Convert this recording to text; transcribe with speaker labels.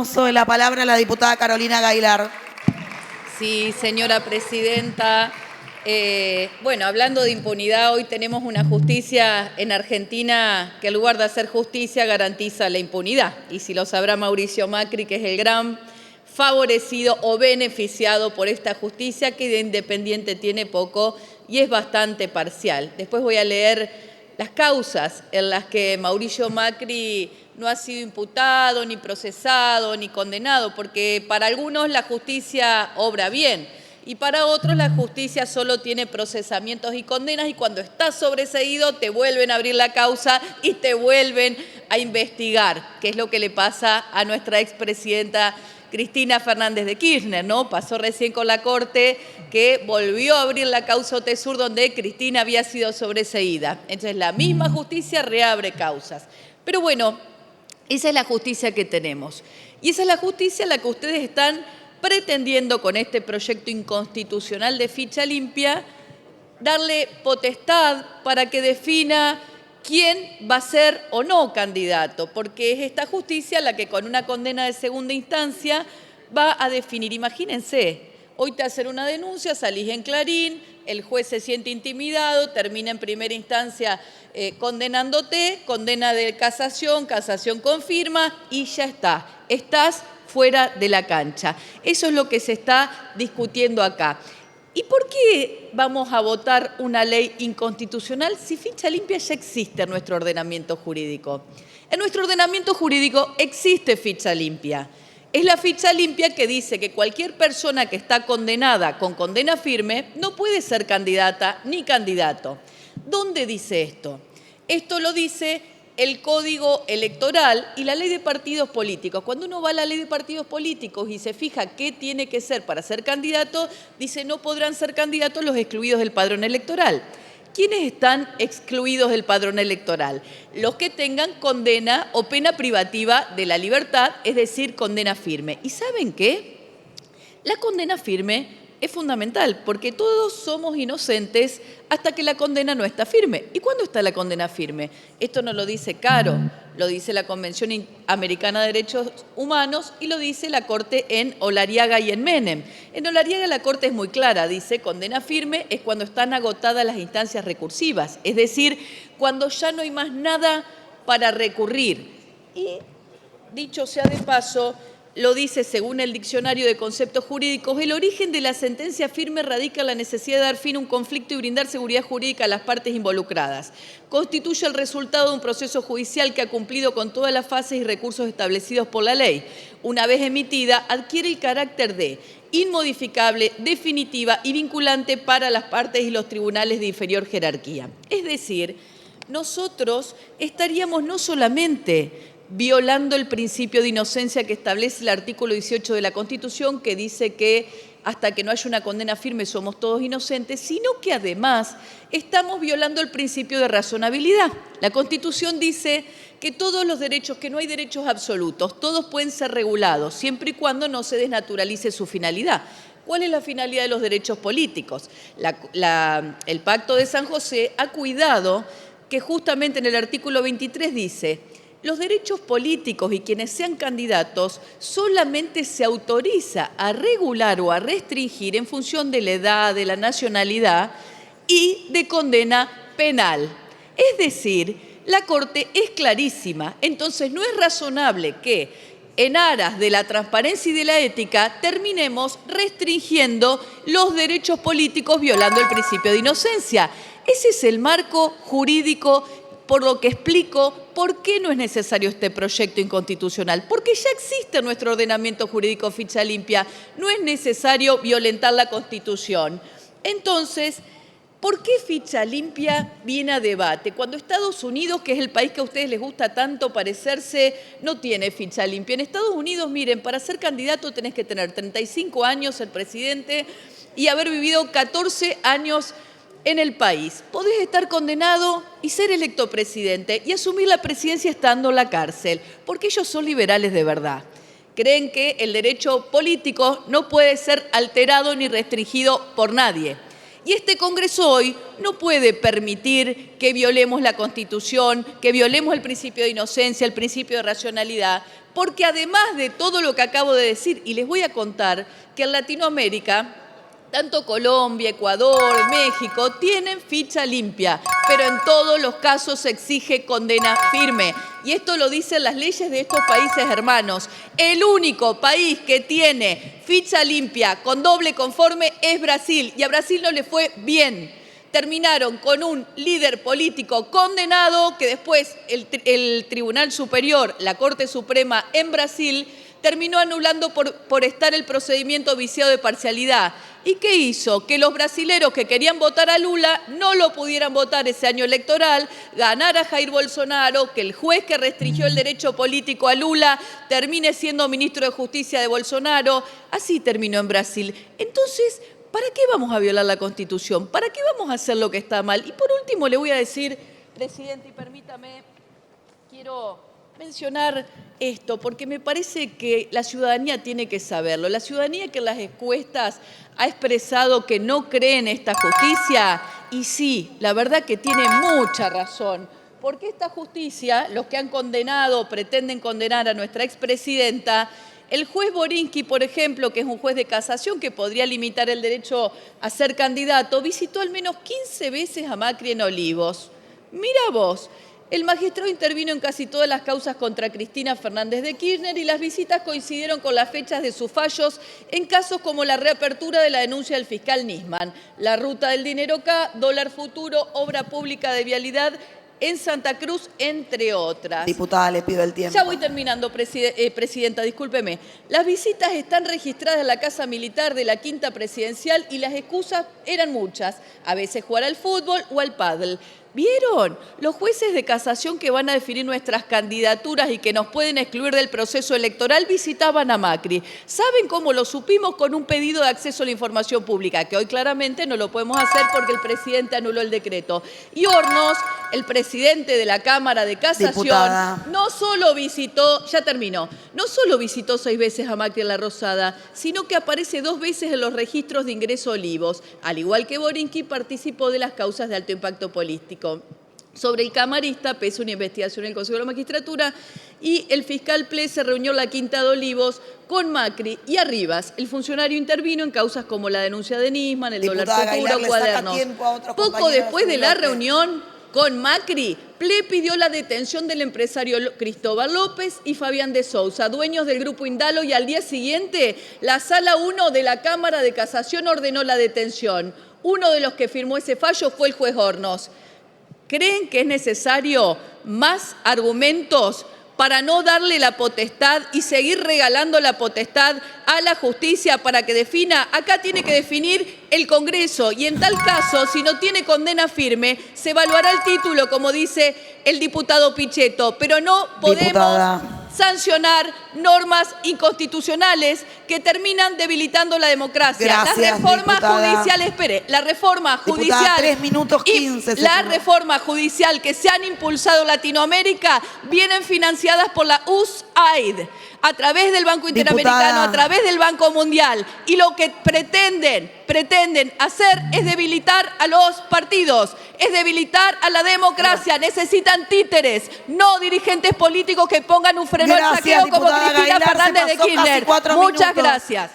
Speaker 1: uso de la palabra a la diputada Carolina Gaylar.
Speaker 2: Sí, señora presidenta. Bueno, hablando de impunidad, hoy tenemos una justicia en Argentina que en lugar de hacer justicia garantiza la impunidad. Y si lo sabrá Mauricio Macri, que es el gran favorecido o beneficiado por esta justicia, que de independiente tiene poco y es bastante parcial. Después voy a leer las causas en las que Mauricio Macri no ha sido imputado, ni procesado, ni condenado, porque para algunos la justicia obra bien y para otros la justicia solo tiene procesamientos y condenas, y cuando estás sobreseído te vuelven a abrir la causa y te vuelven a investigar, que es lo que le pasa a nuestra expresidenta Cristina Fernández de Kirchner, ¿no? Pasó recién con la Corte que volvió a abrir la causa OTESUR donde Cristina había sido sobreseída. Entonces la misma justicia reabre causas. Pero bueno, esa es la justicia que tenemos. Y esa es la justicia a la que ustedes están pretendiendo con este proyecto inconstitucional de ficha limpia darle potestad para que defina quién va a ser o no candidato, porque es esta justicia la que con una condena de segunda instancia va a definir. Imagínense, hoy te hacen una denuncia, salís en Clarín, el juez se siente intimidado, termina en primera instancia condenándote, condena de casación, casación confirma y ya está, estás fuera de la cancha. Eso es lo que se está discutiendo acá. ¿Y por qué vamos a votar una ley inconstitucional si ficha limpia ya existe en nuestro ordenamiento jurídico? En nuestro ordenamiento jurídico existe ficha limpia. Es la ficha limpia que dice que cualquier persona que está condenada con condena firme no puede ser candidata ni candidato. ¿Dónde dice esto? Esto lo dice el Código Electoral y la Ley de Partidos Políticos. Cuando uno va a la Ley de Partidos Políticos y se fija qué tiene que ser para ser candidato, dice no podrán ser candidatos los excluidos del padrón electoral. ¿Quiénes están excluidos del padrón electoral? Los que tengan condena o pena privativa de la libertad, es decir, condena firme. ¿Y saben qué? La condena firme es fundamental porque todos somos inocentes hasta que la condena no está firme. ¿Y cuándo está la condena firme? Esto no lo dice Caro, lo dice la Convención Americana de Derechos Humanos y lo dice la Corte en Olariaga y en Menem. En Olariaga la Corte es muy clara, dice condena firme es cuando están agotadas las instancias recursivas, es decir, cuando ya no hay más nada para recurrir. Y dicho sea de paso, lo dice según el Diccionario de Conceptos Jurídicos, el origen de la sentencia firme radica en la necesidad de dar fin a un conflicto y brindar seguridad jurídica a las partes involucradas. Constituye el resultado de un proceso judicial que ha cumplido con todas las fases y recursos establecidos por la ley. Una vez emitida, adquiere el carácter de inmodificable, definitiva y vinculante para las partes y los tribunales de inferior jerarquía. Es decir, nosotros estaríamos no solamente violando el principio de inocencia que establece el artículo 18 de la Constitución, que dice que hasta que no haya una condena firme somos todos inocentes, sino que además estamos violando el principio de razonabilidad. La Constitución dice que todos los derechos, que no hay derechos absolutos, todos pueden ser regulados, siempre y cuando no se desnaturalice su finalidad. ¿Cuál es la finalidad de los derechos políticos? El Pacto de San José ha cuidado que justamente en el artículo 23 dice: los derechos políticos y quienes sean candidatos solamente se autoriza a regular o a restringir en función de la edad, de la nacionalidad y de condena penal. Es decir, la Corte es clarísima. Entonces, no es razonable que en aras de la transparencia y de la ética terminemos restringiendo los derechos políticos violando el principio de inocencia. Ese es el marco jurídico por lo que explico por qué no es necesario este proyecto inconstitucional. Porque ya existe en nuestro ordenamiento jurídico ficha limpia, no es necesario violentar la Constitución. Entonces, ¿por qué ficha limpia viene a debate? Cuando Estados Unidos, que es el país que a ustedes les gusta tanto parecerse, no tiene ficha limpia. En Estados Unidos, miren, para ser candidato tenés que tener 35 años, ser presidente, y haber vivido 14 años en el país. Podés estar condenado y ser electo presidente y asumir la presidencia estando en la cárcel, porque ellos son liberales de verdad. Creen que el derecho político no puede ser alterado ni restringido por nadie. Y este Congreso hoy no puede permitir que violemos la Constitución, que violemos el principio de inocencia, el principio de racionalidad, porque además de todo lo que acabo de decir, y les voy a contar que en Latinoamérica, tanto Colombia, Ecuador, México, tienen ficha limpia, pero en todos los casos se exige condena firme. Y esto lo dicen las leyes de estos países hermanos. El único país que tiene ficha limpia con doble conforme es Brasil, y a Brasil no le fue bien. Terminaron con un líder político condenado que después el Tribunal Superior, la Corte Suprema en Brasil, terminó anulando por estar el procedimiento viciado de parcialidad. ¿Y qué hizo? Que los brasileros que querían votar a Lula no lo pudieran votar ese año electoral, ganara Jair Bolsonaro, que el juez que restringió el derecho político a Lula termine siendo ministro de Justicia de Bolsonaro. Así terminó en Brasil. Entonces, ¿para qué vamos a violar la Constitución? ¿Para qué vamos a hacer lo que está mal? Y por último le voy a decir, presidente, y permítame, quiero mencionar esto, porque me parece que la ciudadanía tiene que saberlo. La ciudadanía que en las encuestas ha expresado que no cree en esta justicia, y sí, la verdad que tiene mucha razón, porque esta justicia, los que han condenado, pretenden condenar a nuestra expresidenta, el juez Borinsky, por ejemplo, que es un juez de casación que podría limitar el derecho a ser candidato, visitó al menos 15 veces a Macri en Olivos. Mira vos. El magistrado intervino en casi todas las causas contra Cristina Fernández de Kirchner y las visitas coincidieron con las fechas de sus fallos en casos como la reapertura de la denuncia del fiscal Nisman, la ruta del dinero K, dólar futuro, obra pública de vialidad en Santa Cruz, entre otras.
Speaker 1: Diputada, le pido el tiempo.
Speaker 2: Ya voy terminando, presidenta, discúlpeme. Las visitas están registradas en la Casa Militar de la Quinta Presidencial y las excusas eran muchas, a veces jugar al fútbol o al pádel. ¿Vieron? Los jueces de casación que van a definir nuestras candidaturas y que nos pueden excluir del proceso electoral visitaban a Macri. ¿Saben cómo lo supimos? Con un pedido de acceso a la información pública, que hoy claramente no lo podemos hacer porque el presidente anuló el decreto. Y Hornos, el presidente de la Cámara de Casación,
Speaker 1: diputada,
Speaker 2: no solo visitó, ya terminó, no solo visitó 6 veces a Macri en La Rosada, sino que aparece 2 veces en los registros de ingreso Olivos. Al igual que Borinsky, participó de las causas de alto impacto político. Sobre el camarista, pese a una investigación en el Consejo de la Magistratura, y el fiscal Ple se reunió en la Quinta de Olivos con Macri y Arribas. El funcionario intervino en causas como la denuncia de Nisman, el dólar futuro, cuadernos. Poco después de la reunión con Macri, Ple pidió la detención del empresario Cristóbal López y Fabián de Sousa, dueños del Grupo Indalo, y al día siguiente la Sala 1 de la Cámara de Casación ordenó la detención. Uno de los que firmó ese fallo fue el juez Hornos. ¿Creen que es necesario más argumentos para no darle la potestad y seguir regalando la potestad a la justicia para que defina? Acá tiene que definir el Congreso y en tal caso, si no tiene condena firme, se evaluará el título, como dice el diputado Pichetto, pero no podemos sancionar normas inconstitucionales que terminan debilitando la democracia.
Speaker 1: Gracias,
Speaker 2: las reformas
Speaker 1: diputada.
Speaker 2: judiciales, espere, la reforma judicial,
Speaker 1: diputada, 3 minutos 15
Speaker 2: y la
Speaker 1: segundos.
Speaker 2: reforma judicial que se han impulsado en Latinoamérica vienen financiadas por la USAID, a través del Banco Interamericano,
Speaker 1: diputada,
Speaker 2: a través del Banco Mundial. Y lo que pretenden hacer es debilitar a los partidos, es debilitar a la democracia. Necesitan títeres, no dirigentes políticos que pongan un freno al saqueo como
Speaker 1: diputada
Speaker 2: Cristina
Speaker 1: Gailar,
Speaker 2: Fernández de
Speaker 1: se pasó casi
Speaker 2: Kirchner.
Speaker 1: 4
Speaker 2: Muchas
Speaker 1: minutos.
Speaker 2: gracias.